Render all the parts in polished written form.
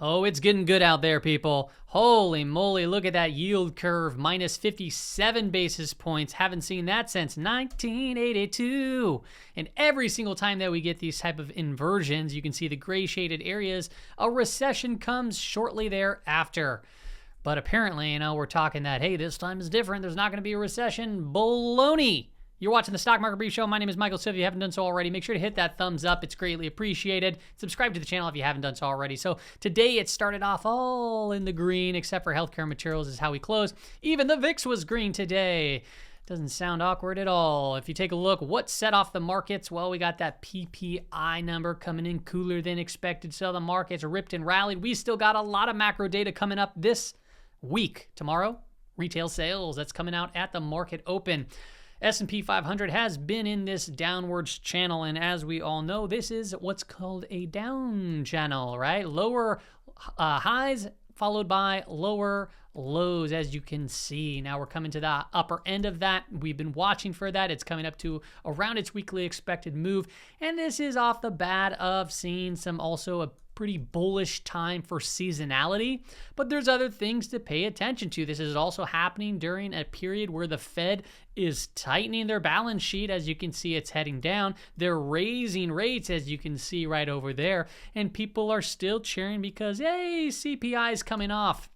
Oh, it's getting good out there, people. Holy moly, look at that yield curve, minus 57 basis points. Haven't seen that since 1982. And every single time that we get these type of inversions, you can see the gray shaded areas, a recession comes shortly thereafter. But apparently, we're talking that, hey, this time is different. There's not going to be a recession. Baloney. You're watching the Stock Market Brief Show. My name is Michael. So if you haven't done so already, make sure to hit that thumbs up. It's greatly appreciated. Subscribe to the channel if you haven't done so already. So today it started off all in the green, except for healthcare materials is how we close. Even the VIX was green today. Doesn't sound awkward at all. If you take a look, what set off the markets? Well, we got that PPI number coming in cooler than expected. So the markets ripped and rallied. We still got a lot of macro data coming up this week. Tomorrow, retail sales. That's coming out at the market open. S&P 500 has been in this downwards channel, and as we all know, this is what's called a down channel, right? Lower highs followed by lower lows, as you can see. Now we're coming to the upper end of that. We've been watching for that. It's coming up to around its weekly expected move, and this is off the bat of seeing some also a pretty bullish time for seasonality, but there's other things to pay attention to. This is also happening during a period where the Fed is tightening their balance sheet. As you can see, it's heading down. They're raising rates, as you can see right over there, and people are still cheering because, hey, CPI is coming off.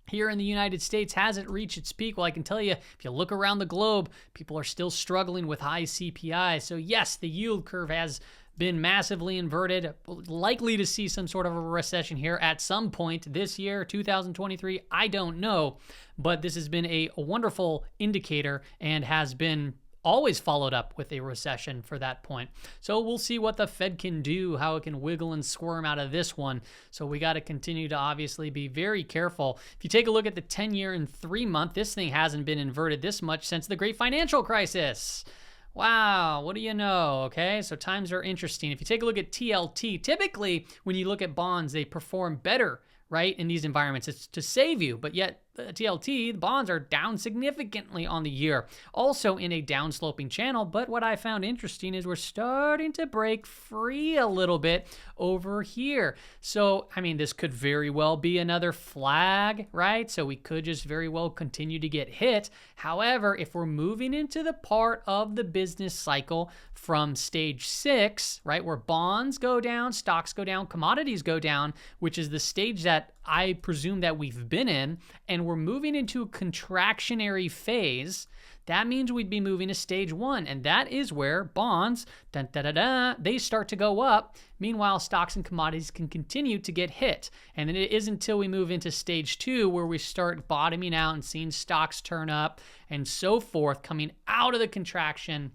Here in the United States hasn't reached its peak. Well, I can tell you, if you look around the globe, people are still struggling with high CPI. So yes, the yield curve has been massively inverted, likely to see some sort of a recession here at some point this year, 2023. I don't know, but this has been a wonderful indicator and has been always followed up with a recession for that point. So we'll see what the Fed can do, how it can wiggle and squirm out of this one. So we got to continue to obviously be very careful. If you take a look at the 10-year and 3-month, this thing hasn't been inverted this much since the Great Financial Crisis. Wow, what do you know? Okay, so times are interesting. If you take a look at TLT, typically when you look at bonds, they perform better, right, in these environments. It's to save you, but yet TLT, the bonds are down significantly on the year. Also in a downsloping channel, but what I found interesting is we're starting to break free a little bit over here. So, I mean, this could very well be another flag, right? So we could just very well continue to get hit. However, if we're moving into the part of the business cycle from stage 6, right, where bonds go down, stocks go down, commodities go down, which is the stage that I presume that we've been in, and we're moving into a contractionary phase, that means we'd be moving to stage 1, and that is where bonds, they start to go up. Meanwhile, stocks and commodities can continue to get hit. And it isn't until we move into stage 2 where we start bottoming out and seeing stocks turn up and so forth, coming out of the contraction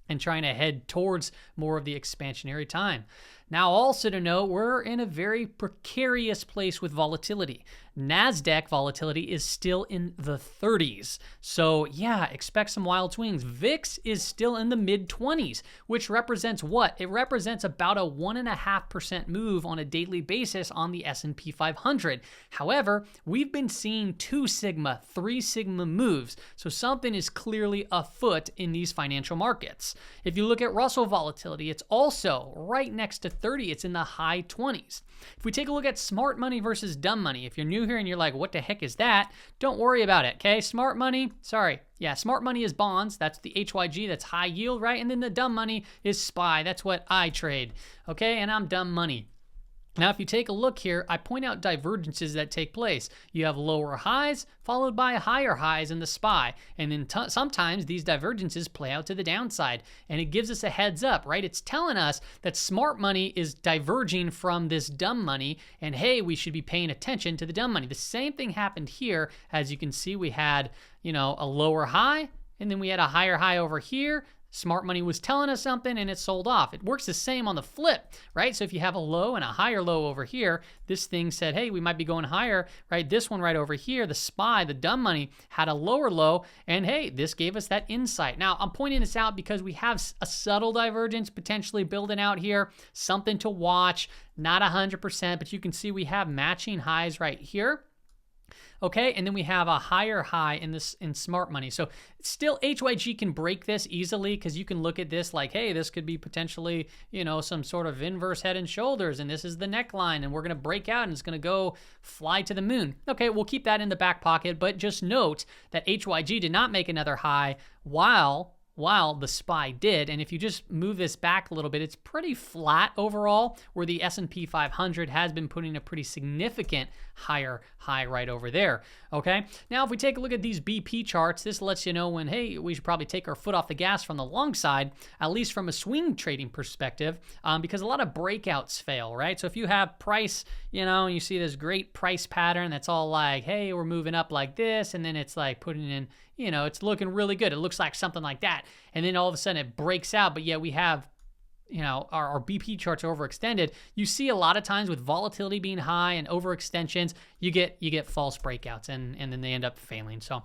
and trying to head towards more of the expansionary time. Now, also to note, we're in a very precarious place with volatility. NASDAQ volatility is still in the 30s. So yeah, expect some wild swings. VIX is still in the mid-20s, which represents what? It represents about a 1.5% move on a daily basis on the S&P 500. However, we've been seeing 2 sigma, 3 sigma moves. So something is clearly afoot in these financial markets. If you look at Russell volatility, it's also right next to 30. It's in the high 20s. If we take a look at smart money versus dumb money, if you're new here and you're like, what the heck is that? Don't worry about it, okay? Smart money, smart money is bonds. That's the HYG, that's high yield, right? And then the dumb money is SPY. That's what I trade, okay? And I'm dumb money. Now, if you take a look here, I point out divergences that take place. You have lower highs followed by higher highs in the SPY. And then sometimes these divergences play out to the downside. And it gives us a heads up, right? It's telling us that smart money is diverging from this dumb money. And hey, we should be paying attention to the dumb money. The same thing happened here. As you can see, we had, a lower high, and then we had a higher high over here. Smart money was telling us something and it sold off. It works the same on the flip, right? So if you have a low and a higher low over here, this thing said, hey, we might be going higher, right? This one right over here, the SPY, the dumb money, had a lower low, and hey, this gave us that insight. Now, I'm pointing this out because we have a subtle divergence potentially building out here, something to watch, not 100%, but you can see we have matching highs right here. Okay, and then we have a higher high in smart money. So still HYG can break this easily because you can look at this like, hey, this could be potentially, you know, some sort of inverse head and shoulders, and this is the neckline, and we're going to break out and it's going to go fly to the moon. Okay, we'll keep that in the back pocket, but just note that HYG did not make another high while the SPY did. And if you just move this back a little bit, it's pretty flat overall, where the S&P 500 has been putting a pretty significant higher high right over there. Okay, now if we take a look at these BP charts, this lets you know when, hey, we should probably take our foot off the gas from the long side, at least from a swing trading perspective, because a lot of breakouts fail, right? So if you have price, you know, and you see this great price pattern that's all like, hey, we're moving up like this, and then it's like putting in, you know, it's looking really good. It looks like something like that. And then all of a sudden it breaks out, but yet we have, you know, our BP charts are overextended. You see a lot of times with volatility being high and overextensions, you get false breakouts and then they end up failing. So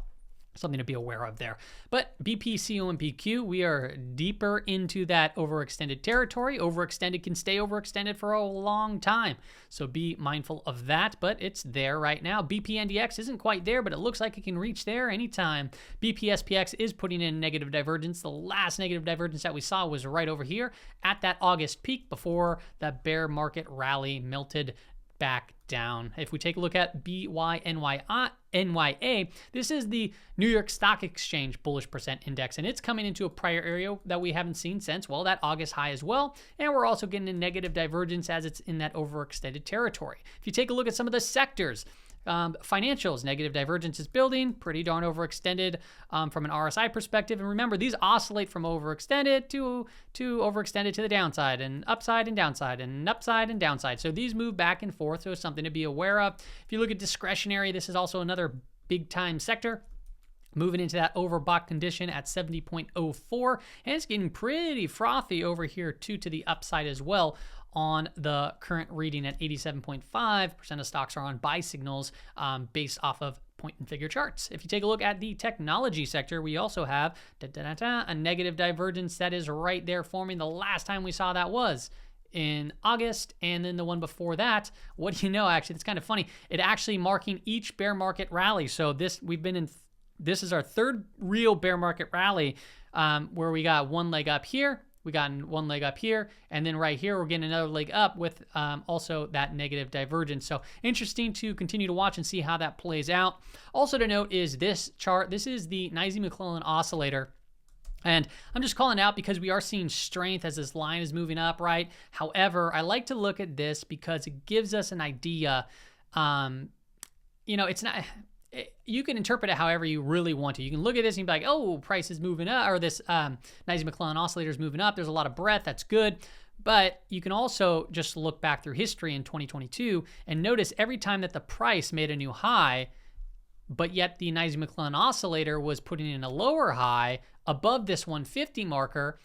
something to be aware of there. But BP, CO, and PQ, we are deeper into that overextended territory. Overextended can stay overextended for a long time. So be mindful of that, but it's there right now. BP NDX isn't quite there, but it looks like it can reach there anytime. BP SPX is putting in negative divergence. The last negative divergence that we saw was right over here at that August peak before the bear market rally melted back down. If we take a look at BYNYA, this is the New York Stock Exchange bullish percent index, and it's coming into a prior area that we haven't seen since, well, that August high as well. And we're also getting a negative divergence as it's in that overextended territory. If you take a look at some of the sectors, financials, negative divergence is building, pretty darn overextended from an RSI perspective. And remember, these oscillate from overextended to overextended to the downside, and upside and downside, and upside and downside. So these move back and forth, so it's something to be aware of. If you look at discretionary, this is also another big time sector. Moving into that overbought condition at 70.04, and it's getting pretty frothy over here too to the upside as well. On the current reading at 87.5% of stocks are on buy signals based off of point and figure charts. If you take a look at the technology sector, we also have a negative divergence that is right there forming. The last time we saw that was in August, and then the one before that, what do you know, actually, it's kind of funny. It actually marking each bear market rally. So this is our third real bear market rally where we got one leg up here, we got one leg up here, and then right here we're getting another leg up with also that negative divergence. So interesting to continue to watch and see how that plays out. Also to note is this chart. This is the McClellan oscillator. And I'm just calling out because we are seeing strength as this line is moving up, right? However, I like to look at this because it gives us an idea. You know, it's not... You can interpret it however you really want to. You can look at this and be like, oh, price is moving up, or this McClellan oscillator is moving up. There's a lot of breadth. That's good. But you can also just look back through history in 2022 and notice every time that the price made a new high, but yet the McClellan oscillator was putting in a lower high above this 150 marker,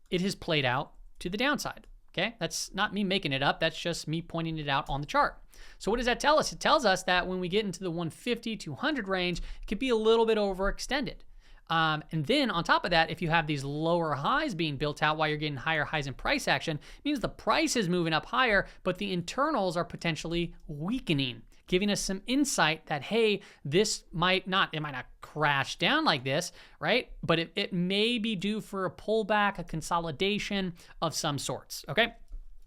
it has played out to the downside. Okay, that's not me making it up. That's just me pointing it out on the chart. So what does that tell us? It tells us that when we get into the 150 to 100 range, it could be a little bit overextended. And then on top of that, if you have these lower highs being built out while you're getting higher highs in price action, it means the price is moving up higher, but the internals are potentially weakening, giving us some insight that, hey, this might not crash down like this, right? But it may be due for a pullback, a consolidation of some sorts, okay?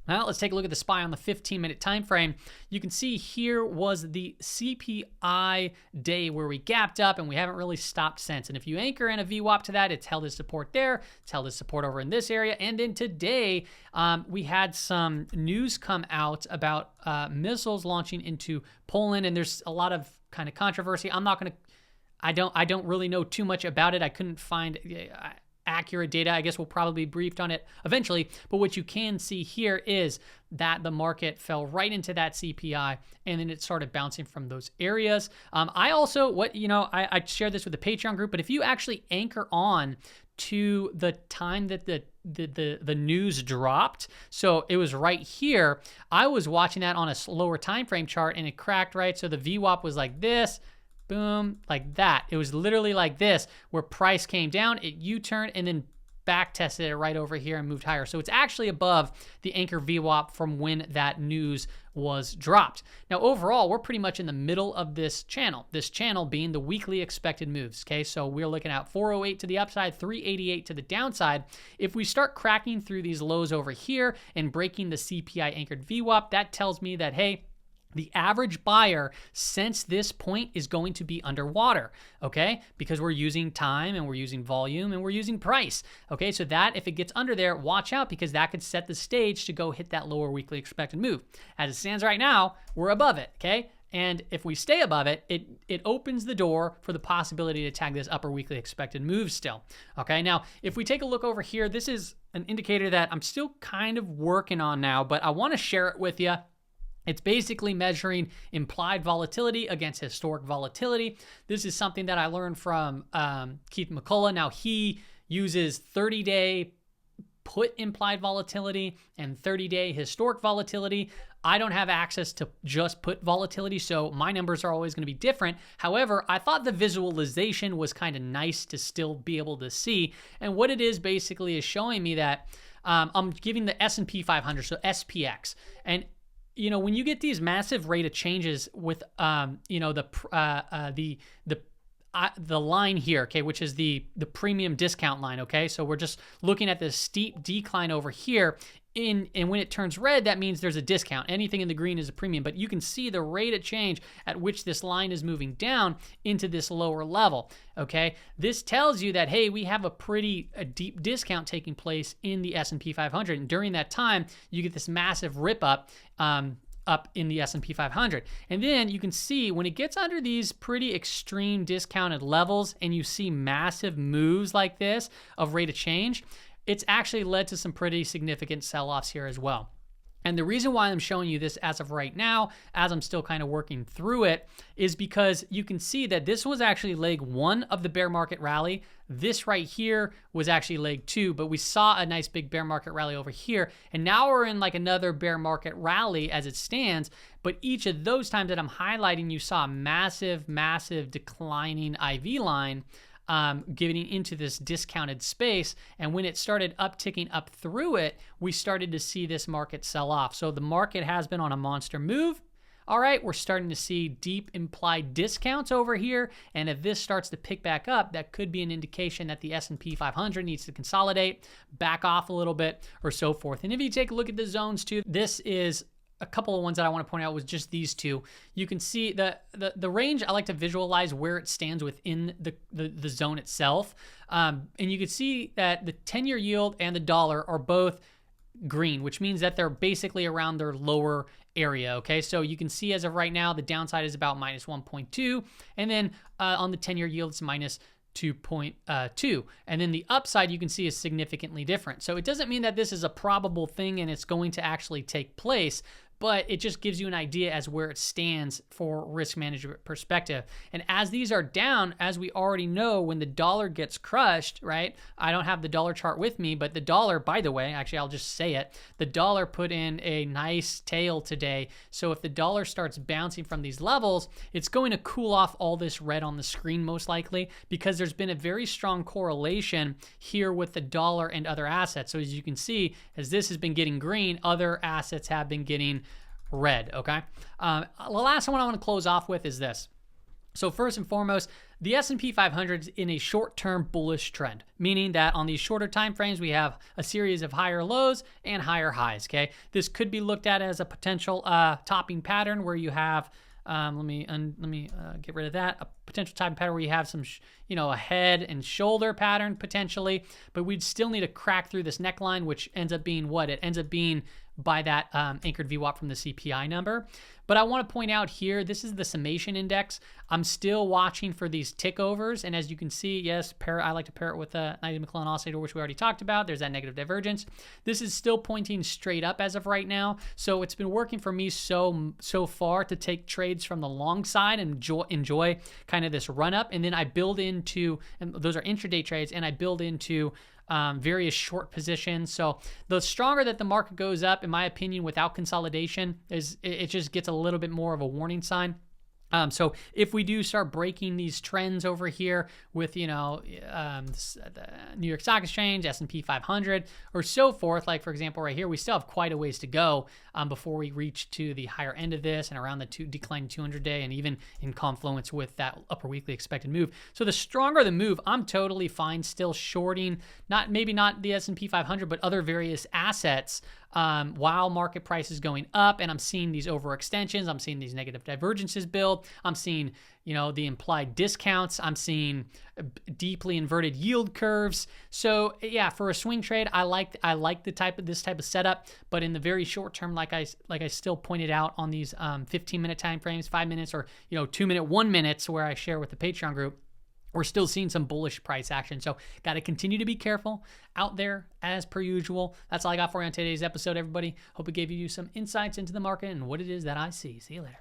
Now let's take a look at the SPY on the 15-minute time frame. You can see here was the CPI day where we gapped up and we haven't really stopped since. And if you anchor in a VWAP to that, it's held its support there, it's held its support over in this area. And then today, we had some news come out about missiles launching into Poland, and there's a lot of kind of controversy. I don't really know too much about it. I couldn't find accurate data. I guess we'll probably be briefed on it eventually. But what you can see here is that the market fell right into that CPI, and then it started bouncing from those areas. I also, I shared this with the Patreon group, but if you actually anchor on to the time that the news dropped, so it was right here, I was watching that on a slower time frame chart, and it cracked, right? So the VWAP was like this, boom, like that. It was literally like this, where price came down, it U-turned, and then back tested it right over here and moved higher. So it's actually above the anchor VWAP from when that news was dropped. Now, overall, we're pretty much in the middle of this channel being the weekly expected moves, okay? So we're looking at 408 to the upside, 388 to the downside. If we start cracking through these lows over here and breaking the CPI anchored VWAP, that tells me that, hey, the average buyer since this point is going to be underwater, okay? Because we're using time and we're using volume and we're using price, okay? So that if it gets under there, watch out because that could set the stage to go hit that lower weekly expected move. As it stands right now, we're above it, okay? And if we stay above it, it opens the door for the possibility to tag this upper weekly expected move still, okay? Now, if we take a look over here, this is an indicator that I'm still kind of working on now, but I want to share it with you. It's basically measuring implied volatility against historic volatility. This is something that I learned from McClellan. Now, he uses 30-day put implied volatility and 30-day historic volatility. I don't have access to just put volatility, so my numbers are always going to be different. However, I thought the visualization was kind of nice to still be able to see. And what it is basically is showing me that I'm giving the S&P 500, so SPX. And you know, when you get these massive rate of changes with, you know, the line here, okay, which is the premium discount line, okay? So we're just looking at this steep decline over here. And when it turns red, that means there's a discount. Anything in the green is a premium, but you can see the rate of change at which this line is moving down into this lower level, okay? This tells you that, hey, we have a pretty deep discount taking place in the S&P 500. And during that time, you get this massive rip up in the S&P 500. And then you can see when it gets under these pretty extreme discounted levels and you see massive moves like this of rate of change, it's actually led to some pretty significant sell-offs here as well. And the reason why I'm showing you this as of right now, as I'm still kind of working through it, is because you can see that this was actually leg 1 of the bear market rally. This right here was actually leg 2, but we saw a nice big bear market rally over here. And now we're in like another bear market rally as it stands. But each of those times that I'm highlighting, you saw a massive, massive declining IV line getting into this discounted space. And when it started upticking up through it, we started to see this market sell off. So the market has been on a monster move. All right, we're starting to see deep implied discounts over here. And if this starts to pick back up, that could be an indication that the S&P 500 needs to consolidate, back off a little bit, or so forth. And if you take a look at the zones too, this is a couple of ones that I want to point out was just these two. You can see the range. I like to visualize where it stands within the zone itself. And you can see that the 10-year yield and the dollar are both green, which means that they're basically around their lower area, okay? So you can see as of right now, the downside is about minus 1.2. And then on the 10-year yield, it's minus 2.2. And then the upside you can see is significantly different. So it doesn't mean that this is a probable thing and it's going to actually take place, but it just gives you an idea as where it stands for risk management perspective. And as these are down, as we already know, when the dollar gets crushed, right? I don't have the dollar chart with me, but the dollar, by the way, actually, I'll just say it. The dollar put in a nice tail today. So if the dollar starts bouncing from these levels, it's going to cool off all this red on the screen most likely, because there's been a very strong correlation here with the dollar and other assets. So as you can see, as this has been getting green, other assets have been getting red, okay? The last one I want to close off with is this. So first and foremost, the S&P 500 is in a short-term bullish trend, meaning that on these shorter time frames, we have a series of higher lows and higher highs, okay? This could be looked at as a potential topping pattern where you have, let me get rid of that, a potential topping pattern where you have some, a head and shoulder pattern potentially, but we'd still need to crack through this neckline, which ends up being what? It ends up being by that anchored VWAP from the CPI number. But I want to point out here, this is the summation index. I'm still watching for these tick overs. And as you can see, yes, I like to pair it with a McClellan oscillator, which we already talked about. There's that negative divergence. This is still pointing straight up as of right now. So it's been working for me so far to take trades from the long side and enjoy kind of this run up. And then I build into, and those are intraday trades, and I build into various short positions. So the stronger that the market goes up, in my opinion, without consolidation, it just gets a little bit more of a warning sign. So if we do start breaking these trends over here with, the New York Stock Exchange, S&P 500, or so forth, like for example right here, we still have quite a ways to go before we reach to the higher end of this and around the declining 200-day, and even in confluence with that upper weekly expected move. So the stronger the move, I'm totally fine still shorting, maybe not the S&P 500, but other various assets while market price is going up, and I'm seeing these overextensions, I'm seeing these negative divergences build, I'm seeing, the implied discounts, I'm seeing deeply inverted yield curves. So yeah, for a swing trade, I like this type of setup, but in the very short term, like I still pointed out on these 15-minute time frames, 5 minutes, or 2 minute, 1 minutes, where I share with the Patreon group, we're still seeing some bullish price action. So got to continue to be careful out there as per usual. That's all I got for you on today's episode, everybody. Hope it gave you some insights into the market and what it is that I see. See you later.